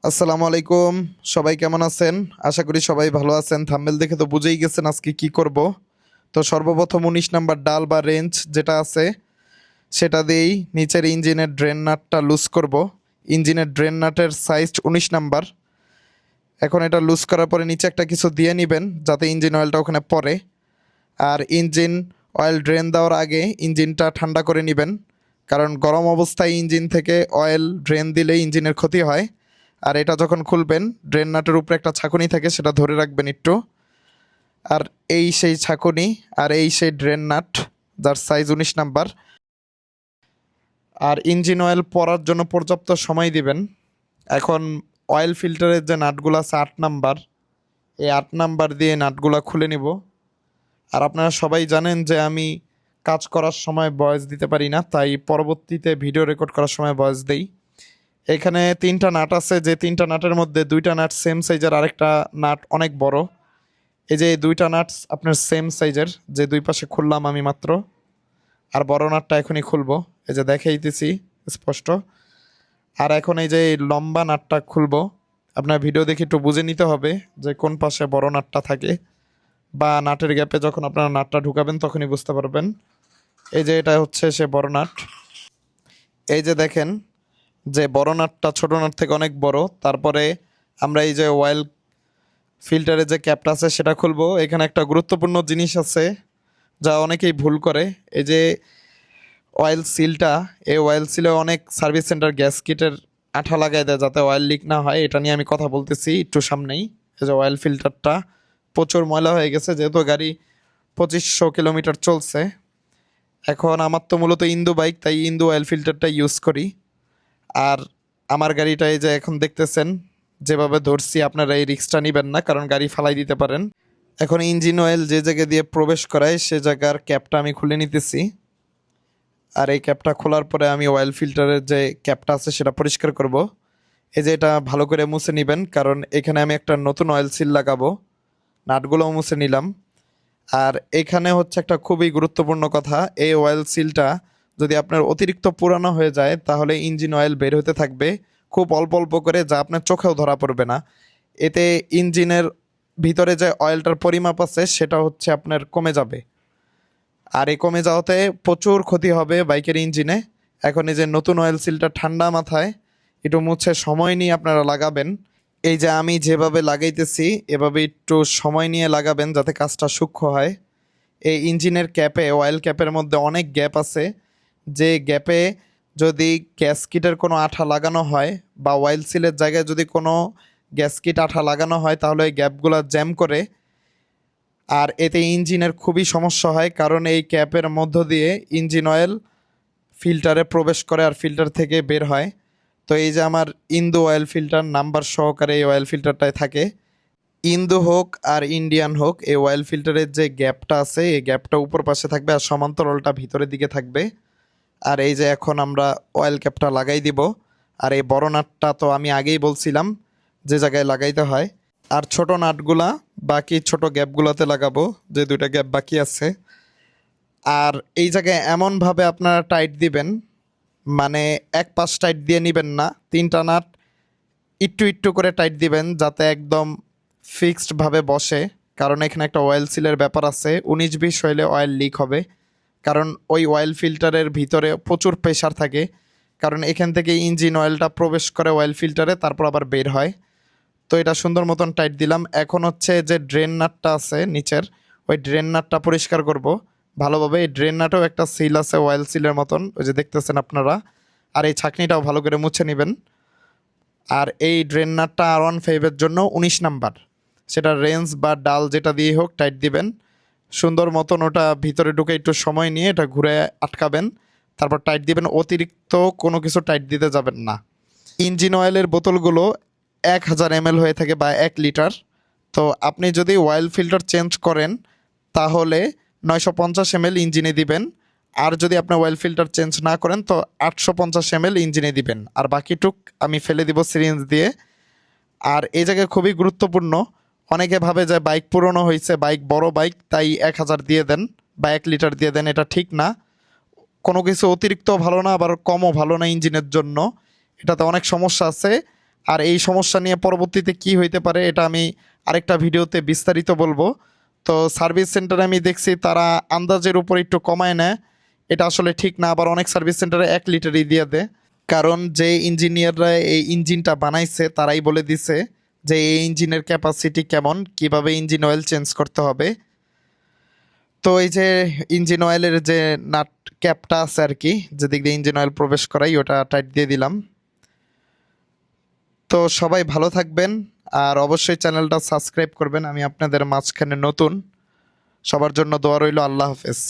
আসসালামু আলাইকুম। সবাই কেমন আছেন? আশা করি সবাই ভালো আছেন। থাম্বনেল দেখে তো বুঝেই গেছেন আজকে কি করব। তো সর্বপ্রথম ১৯ নাম্বার ডাল বা রেঞ্চ যেটা আছে সেটা দিয়েই নিচের ইঞ্জিনের ড্রেন নাটটা লুজ করব। ইঞ্জিনের ড্রেন নাটের সাইজ ১৯ নাম্বার। এখন এটা লুজ করার পরে নিচে একটা কিছু দিয়ে নেবেন যাতে ইঞ্জিন অয়েলটা ওখানে পড়ে। আর ইঞ্জিন অয়েল ড্রেন দেওয়ার আগে ইঞ্জিনটা ঠান্ডা করে নেবেন, কারণ গরম অবস্থায় ইঞ্জিন থেকে অয়েল ড্রেন দিলে ইঞ্জিনের ক্ষতি হয়। আর এটা যখন খুলবেন ড্রেন নাটের উপরে একটা ছাঁকুনি থাকে, সেটা ধরে রাখবেন একটু। আর এই সেই ছাঁকুনি, আর এই সেই ড্রেন নাট যার সাইজ ১৯ নাম্বার। আর ইঞ্জিন অয়েল পরার জন্য পর্যাপ্ত সময় দিবেন। এখন অয়েল ফিল্টারের যে নাটগুলো আছে ৮ নাম্বার, এই ৮ নাম্বার দিয়ে নাটগুলো খুলে নিব। আর আপনারা সবাই জানেন যে আমি কাজ করার সময় ভয়েস দিতে পারি না, তাই পরবর্তীতে ভিডিও রেকর্ড করার সময় ভয়েস দেই। এখানে ৩টা নাট আছে, যে ৩টা নাটের মধ্যে ২টা নাট সেম সাইজের, আরেকটা নাট অনেক বড়। এই যে ২টা নাট আপনার সেম সাইজের, যে দুই পাশে খুললাম আমি মাত্র। আর বড় নাটটা এখনই খুলবো, এই যে দেখাইতেছি স্পষ্ট। আর এখন এই যে লম্বা নাটটা খুলবো। আপনার ভিডিও দেখে একটু বুঝে নিতে হবে যে কোন পাশে বড় নাটটা থাকে, বা নাটের গ্যাপে যখন আপনারা নাটটা ঢুকাবেন তখনই বুঝতে পারবেন। এই যে এটা হচ্ছে সে বড় নাট। এই যে দেখেন যে বড় নাটটা ছোট নাট থেকে অনেক বড়। তারপরে আমরা এই যে অয়েল ফিল্টারের যে ক্যাপটা আছে সেটা খুলবো। এখানে একটা গুরুত্বপূর্ণ জিনিস আছে যা অনেকেই ভুল করে। এই যে অয়েল সিলটা, এই অয়েল সিলে অনেক সার্ভিস সেন্টার গ্যাস কিটের আঠা লাগাই দেয় যাতে অয়েল লিক না হয়। এটা নিয়ে আমি কথা বলতেছি একটু সামনেই। এই যে অয়েল ফিল্টারটা প্রচুর ময়লা হয়ে গেছে, যেহেতু গাড়ি ২৫০০ কিলোমিটার চলছে। এখন আমার তো মূলত ইন্দু বাইক, তাই ইন্দু অয়েল ফিল্টারটা ইউজ করি। আর আমার গাড়িটা এই যে এখন দেখতেছেন যেভাবে ধরছি, আপনারা এই রিস্কটা নেবেন না, কারণ গাড়ি ফালাই দিতে পারেন। এখন ইঞ্জিন অয়েল যে জায়গা দিয়ে প্রবেশ করায় সে জায়গার ক্যাপটা আমি খুলে নিতেছি। আর এই ক্যাপটা খোলার পরে আমি অয়েল ফিল্টারের যে ক্যাপটা আছে সেটা পরিষ্কার করব। এই যে এটা ভালো করে মুছে নেবেন, কারণ এখানে আমি একটা নতুন অয়েল সিল লাগাবো। নাটগুলোও মুছে নিলাম। আর এখানে হচ্ছে একটা খুবই গুরুত্বপূর্ণ কথা, এই অয়েল সিলটা যদি আপনার অতিরিক্ত পুরানো হয়ে যায় তাহলে ইঞ্জিন অয়েল বের হতে থাকবে খুব অল্প অল্প করে, যা আপনার চোখেও ধরা পড়বে না। এতে ইঞ্জিনের ভিতরে যে অয়েলটার পরিমাপ আছে সেটা হচ্ছে আপনার কমে যাবে। আর এই কমে যাওয়াতে প্রচুর ক্ষতি হবে বাইকের ইঞ্জিনে। এখন এই যে নতুন অয়েল সিলটা ঠান্ডা মাথায় একটু মুছে সময় নিয়ে আপনারা লাগাবেন। এই যে আমি যেভাবে লাগাইতেছি এভাবে একটু সময় নিয়ে লাগাবেন যাতে কাজটা সূক্ষ্ম হয়। এই ইঞ্জিনের ক্যাপে, অয়েল ক্যাপের মধ্যে অনেক গ্যাপ আছে, যে গ্যাপে যদি গ্যাসকিটের কোনো আঠা লাগানো হয় বা অয়েল সিলের জায়গায় যদি কোনো গ্যাসকিট আঠা লাগানো হয় তাহলে এই গ্যাপগুলো জ্যাম করে। আর এতে ইঞ্জিনের খুবই সমস্যা হয়, কারণ এই ক্যাপের মধ্য দিয়ে ইঞ্জিন অয়েল ফিল্টারে প্রবেশ করে আর ফিল্টার থেকে বের হয়। তো এই যে আমার ইন্দু অয়েল ফিল্টার নাম্বার সহকারে এই অয়েল ফিল্টারটায় থাকে। ইন্দু হোক আর ইন্ডিয়ান হোক, এই অয়েল ফিল্টারের যে গ্যাপটা আছে এই গ্যাপটা উপর পাশে থাকবে আর সমান্তরালটা ভিতরের দিকে থাকবে। আর এই যে এখন আমরা অয়েল ক্যাপটা লাগাই দিব। আর এই বড় নাটটা তো আমি আগেই বলছিলাম যে জায়গায় লাগাইতে হয়। আর ছোট নাটগুলা বাকি ছোট গ্যাপগুলোতে লাগাবো, যে দুইটা গ্যাপ বাকি আছে। আর এই জায়গায় এমনভাবে আপনারা টাইট দিবেন, মানে এক পাশ টাইট দিয়ে নেবেন না, ৩টা নাট একটু একটু করে টাইট দিবেন যাতে একদম ফিক্সডভাবে বসে। কারণ এখানে একটা অয়েল সিলের ব্যাপার আছে, ১৯-২০ হইলে অয়েল লিক হবে। কারণ ওই অয়েল ফিল্টারের ভিতরে প্রচুর প্রেশার থাকে, কারণ এখান থেকে ইঞ্জিন অয়েলটা প্রবেশ করে অয়েল ফিল্টারে, তারপর আবার বের হয়। তো এটা সুন্দর মতন টাইট দিলাম। এখন হচ্ছে যে ড্রেন নাটটা আছে নিচের, ওই ড্রেন নাটটা পরিষ্কার করব ভালোভাবে। এই ড্রেন নাটেও একটা সিল আছে অয়েল সিলের মতন, ওই যে দেখতেছেন আপনারা। আর এই ছাঁকনিটাও ভালো করে মুছে নেবেন। আর এই ড্রেন নাটটা R15-এর জন্য ১৯ নাম্বার, সেটা রেঞ্জ বা ডাল যেটা দিয়ে হোক টাইট দিবেন সুন্দর মতন। ওটা ভিতরে ঢুকে একটু সময় নিয়ে এটা ঘুরে আটকাবেন, তারপর টাইট দিবেন। অতিরিক্ত কোনো কিছু টাইট দিতে যাবেন না। ইঞ্জিন অয়েলের বোতলগুলো ১,০০০ ml হয়ে থাকে বা ১ লিটার। তো আপনি যদি অয়েল ফিল্টার চেঞ্জ করেন তাহলে ৯৫০ ml ইঞ্জিনে দিবেন। আর যদি আপনি অয়েল ফিল্টার চেঞ্জ না করেন তো ৮৫০ ml ইঞ্জিনে দিবেন, আর বাকিটুক আমি ফেলে দিব সিরিঞ্জ দিয়ে। আর এই জায়গায় খুবই গুরুত্বপূর্ণ, অনেকে ভাবে যে বাইক পুরনো হয়েছে, বাইক বড় বাইক, তাই ১,০০০ দিয়ে দেন বা ১ লিটার দিয়ে দেন। এটা ঠিক না। কোনো কিছু অতিরিক্ত ভালো না, আবার কমও ভালো না ইঞ্জিনের জন্য। এটাতে অনেক সমস্যা আছে। আর এই সমস্যা নিয়ে পরবর্তীতে কি হইতে পারে এটা আমি আরেকটা ভিডিওতে বিস্তারিত বলবো। তো সার্ভিস সেন্টারে আমি দেখছি তারা আন্দাজের উপর একটু কমায় নেয়, এটা আসলে ঠিক না। আবার অনেক সার্ভিস সেন্টারে 1 লিটারই দিয়ে দেয়, কারণ যে ইঞ্জিনিয়াররা এই ইঞ্জিনটা বানাইছে তারাই বলে দিছে যে এই ইঞ্জিনের ক্যাপাসিটি কেমন, কিভাবে ইঞ্জিন অয়েল চেঞ্জ করতে হবে। তো এই যে ইঞ্জিন অয়েলের যে নাট ক্যাপটা আছে আর কি, যেদিক দিয়ে ইঞ্জিন অয়েল প্রবেশ করাই, ওটা টাইট দিয়ে দিলাম। তো সবাই ভালো থাকবেন, আর অবশ্যই চ্যানেলটা সাবস্ক্রাইব করবেন, আমি আপনাদের মাঝখানে নতুন। সবার জন্য দোয়া রইল। আল্লাহ হাফেজ।